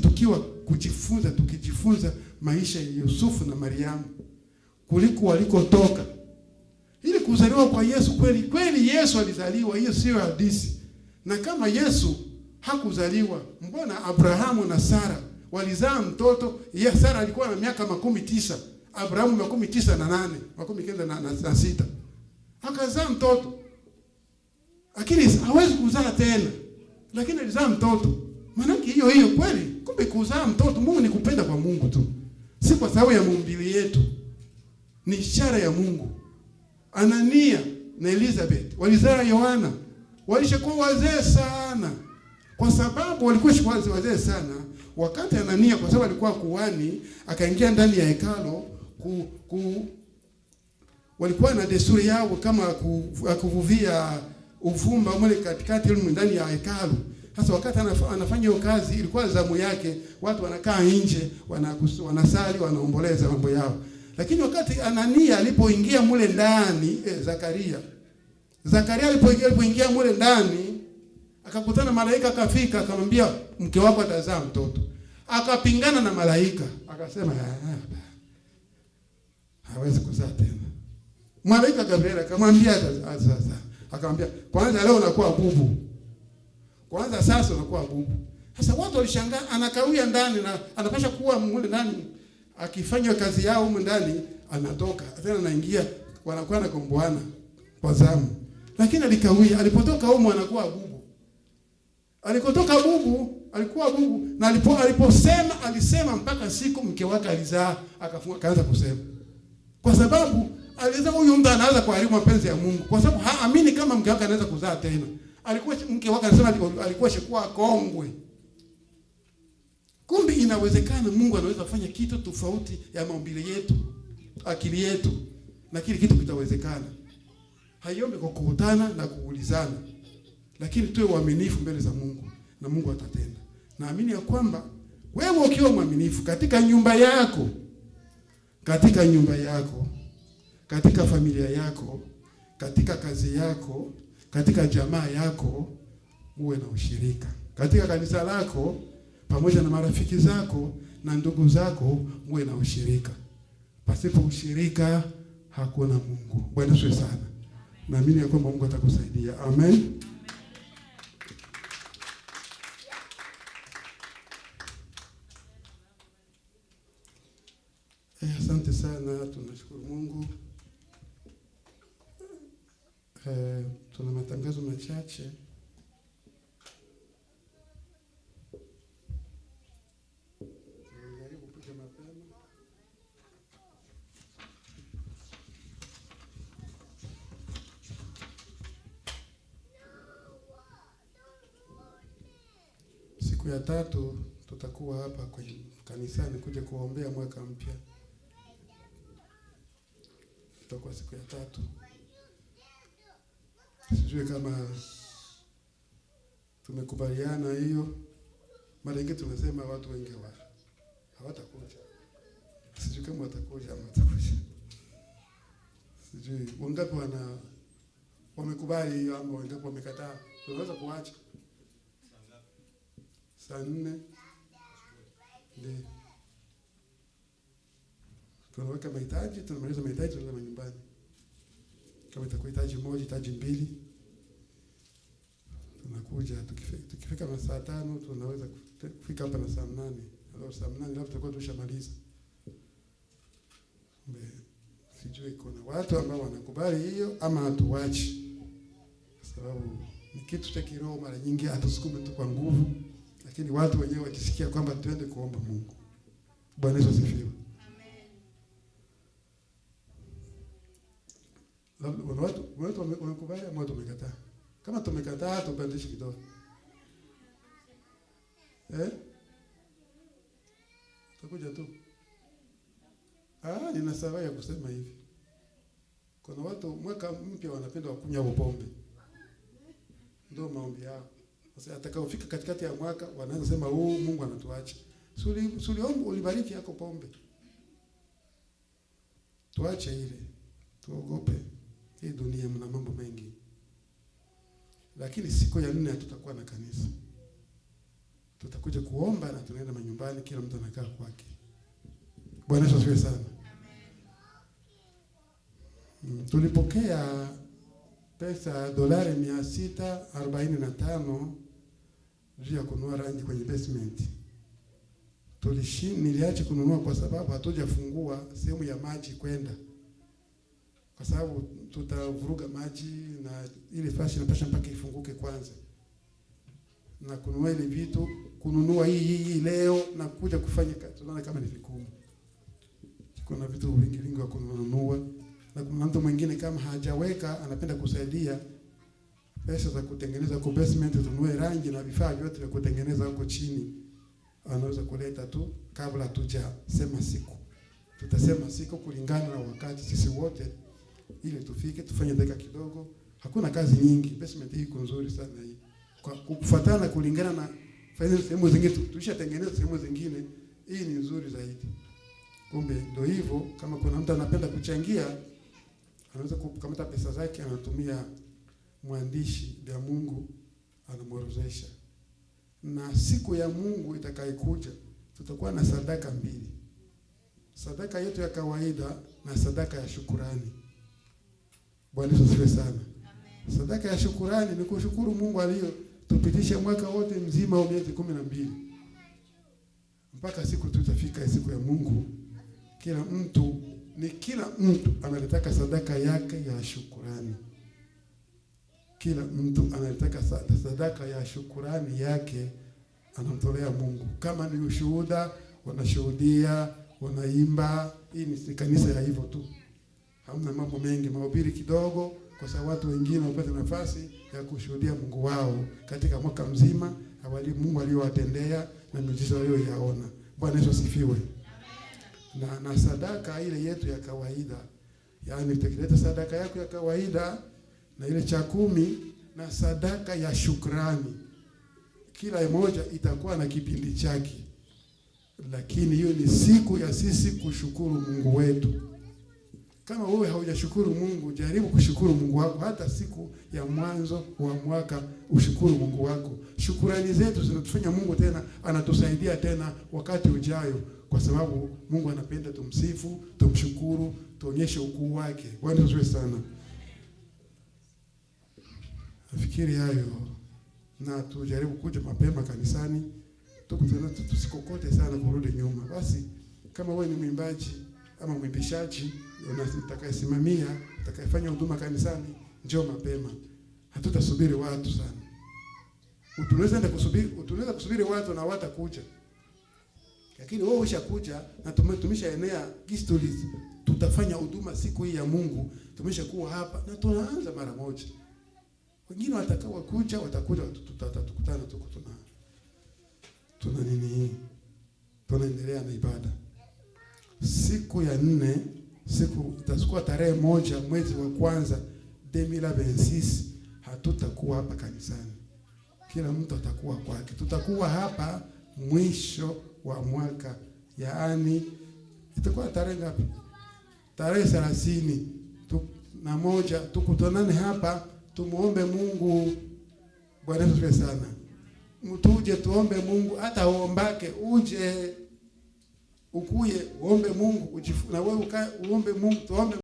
tukijifunza maisha ya Yusufu na Mariamu kuliko walikotoka. Ili kuzaliwa kwa Yesu kweli Yesu alizaliwa, hiyo sio hadithi. Na kama Yesu hakuzaliwa, mbona Abrahamu na Sara walizaa mtoto? Sara alikuwa na miaka 19, Abrahamu 19 akazaa mtoto. Lakini hawezi kuzaa tena, lakini alizaa mtoto. Maana hiyo kweli, kumbe kuzaa mtoto, Mungu ni kupenda kwa Mungu tu, si kwa sababu ya maumbile yetu. Ni ishara ya Mungu. Anania na Elizabeth walizaa Yohana, walishakuwa wazee sana. Kwa sababu walikuwa wazee sana, wakati Anania, kwa sababu alikuwa kuhani, akaingia ndani ya hekalo walikuwa na desturi yao kama kuvuvia uvumba mle katikati ndani ya hekalu. Sasa wakati anafanya hiyo kazi, ilikuwa zamu yake, watu wanakaa nje, wanasali, wanaomboleza mambo yao. Lakini wakati Anania alipoingia mule ndani, Zakaria alipoingia mule ndani, akakutana malaika, akafika akamwambia mke wako atazaa mtoto. Akapingana na malaika, akasema hawezi kuzaa tena. Malaika Gabriel akamwambia sasa, akamwambia kwanza leo unakuwa bubu. Kwanza sasa unakuwa bubu. Sasa watu walishangaa, anakawia ndani na anapasha kuwa mule ndani akifanya kazi yao huko ndani, anatoka tena anaingia, wanakuwa na komboana kwa zamu. Lakini alikawia, alipotoka huko anakuwa bubu. Alikotoka bubu, alikuwa bubu, na alisema mpaka siku mke wake alizaa, akaanza kusema. Kwa sababu aliweza huyu mtu anaanza kuharibu mapenzi ya Mungu, kwa sababu haamini kama mke wake anaweza kuzaa tena. Alikuwa mke wake anasema alikuwa shikuwa kongwe. Kumbe inawezekana Mungu anaweza kufanya kitu tofauti ya maumbile yetu, akili yetu, na kile kitu kitawezekana. Haiombe kwa kukutana na kuulizana, lakini tuwe waaminifu mbele za Mungu na Mungu atatenda. Naamini ya kwamba wewe ukiwa mwaminifu katika nyumba yako, katika familia yako, katika kazi yako, katika jamaa yako, uwe na ushirika. Katika kanisa lako, pamoja na marafiki zako na ndugu zako, uwe na ushirika. Pasipo ushirika hakuna Mungu. Bwana Yesu sana. Naamini ya kwamba Mungu atakusaidia. Amen. Asante sana, tunashukuru Mungu. Tuna matangazo machache. Siku ya 3 tutakuwa hapa kwenye kanisani kuja kuombea mwaka mpya. Tutakuwa siku ya 3. Sijui kama tumekubaliana hiyo. Mara nyingi tunasema watu wengi hawatakuja. Sijui kama watakuja ama watakuja. Sijui wangapi wamekubali hiyo ama wangapi wamekataa. Tunaweza kuacha saa 4. Ndio. Tunaweka mahitaji, tunamaliza mahitaji, tunaenda nyumbani. Kama itakuwa hitaji moja, hitaji 2, tunakuja tukifika saa 5 tunaweza kufika hapa na saa 8. Au saa 8 labda tutakuwa tushamaliza. Sijui kuna watu ambao wanakubali hiyo ama hatuwachi. Sababu ni kitu cha kiroho, mara nyingi hatusukume tu kwa nguvu, lakini watu wenyewe wakisikia kwamba tuende kuomba Mungu. Bwana Yesu asifiwe. Amen. Watu wamekubali ama tumekataa? Kama tumekataa tupandishe kidogo. Takuja tu. Nina sababu ya kusema hivi. Kuna watu mwaka mpya wanapenda wakunywa pombe. Ndio maombi yao. Sasa atakaofika katikati ya mwaka wanaanza sema Mungu anatuacha. Suliomba ulibariki yako pombe. Tuache ile. Tuogope. Hii dunia mna mambo mengi. Lakini siku ya 4 tutakuwa na kanisa. Tutakuja kuomba na tunaenda manyumbani, kila mtu anakaa kwake. Bwana Yesu asifiwe sana. Tulipokea pesa $645 juu ya kununua rangi kwenye basement. Niliacha kununua kwa sababu hatujafungua sehemu ya maji kwenda. Kwa sababu tutavuruga maji na ile fashi inapaswa mpaka ifunguke kwanza. Na kununua ile vitu, kununua hii leo na kuja kufanya kazi. Tunaona kama ni vigumu. Kuna vitu vingi wa kununua. Na kuna mtu mwingine kama hajaweka anapenda kusaidia pesa za kutengeneza kwa basement, tununue rangi na vifaa vyote vya kutengeneza huko chini. Anaweza kuleta tu kabla hatujasema siku. Tutasema siku kulingana na wakati sisi wote ili tufike tufanye dakika kidogo. Hakuna kazi nyingi. Basement hii nzuri sana hii. Kwa kufuatana kulingana na sehemu zingine tulishatengeneza sehemu zingine, hii ni nzuri zaidi. Kumbe ndio hivyo, kama kuna mtu anapenda kuchangia anaweza kukamata pesa zake, anatumia mwandishi wa Mungu anamorozesha. Na siku ya Mungu itakayokuja tutakuwa na sadaka mbili. Sadaka yetu ya kawaida na sadaka ya shukurani. Bwana Yesu asifiwe sana. Amen. Sadaka ya shukurani ni kushukuru Mungu aliyotupitisha mwaka wote mzima wa miezi 12. Mpaka siku tutafika siku ya Mungu. Kila mtu analitaka sadaka yake ya shukurani. Kila mtu analitaka sadaka ya shukurani yake anamtolea Mungu. Kama ni ushuhuda, wanashuhudia, wanaimba, hii ni kanisa ya hivyo tu. Hamna mambo mengi, mahubiri kidogo kwa sababu watu wengine wapate nafasi ya kushuhudia Mungu wao katika mwaka mzima, Mungu aliyowatendea na miujiza aliyoyaona. Bwana Yesu asifiwe. Na sadaka ile yetu ya kawaida, yaani tukileta sadaka yako ya kawaida na ile cha 10 na sadaka ya shukrani, kila moja itakuwa na kipindi chake. Lakini hiyo ni siku ya sisi kushukuru Mungu wetu. Kama wewe haujashukuru Mungu, jaribu kushukuru Mungu wako hata siku ya mwanzo wa mwaka, ushukuru Mungu wako. Shukrani zetu zinatufanya Mungu tena anatusaidia tena wakati ujayo, kwa sababu Mungu anapenda tumsifu, tumshukuru, tuonyeshe ukuu wake. Bwana asifiwe sana. Nafikiri hayo, na tujaribu kuja mapema kanisani, tusikokote sana kurudi nyuma. Basi kama wewe ni mwimbaji ama mwimbishaji, utakayesimamia, utakayefanya huduma kanisani, njoo mapema. Hatutasubiri watu sana. Tunaweza kusubiri watu na watakuja. Lakini wewe ushakuja na tumeshaenea histories. Tutafanya huduma siku hii ya Mungu. Tumeshakuwa hapa na tunaanza mara moja. Wengine watakao kuja watakuja, tutakutana tuko tuna nini? Tunaendelea na ibada. Siku ya 4, siku itakuwa tarehe 1 mwezi wa kwanza 2026, hatutakuwa hapa kanisani. Kila mtu atakuwa kwake. Tutakuwa hapa mwisho wa mwaka. Yaani itakuwa tarehe ngapi? Tarehe 31 tukutanane hapa, tumuombe Mungu. Bwana asifiwe sana. Mtuje tuombe Mungu, hata uombake uje ukuye uombe Mungu, na wewe ukae uombe Mungu, tuombe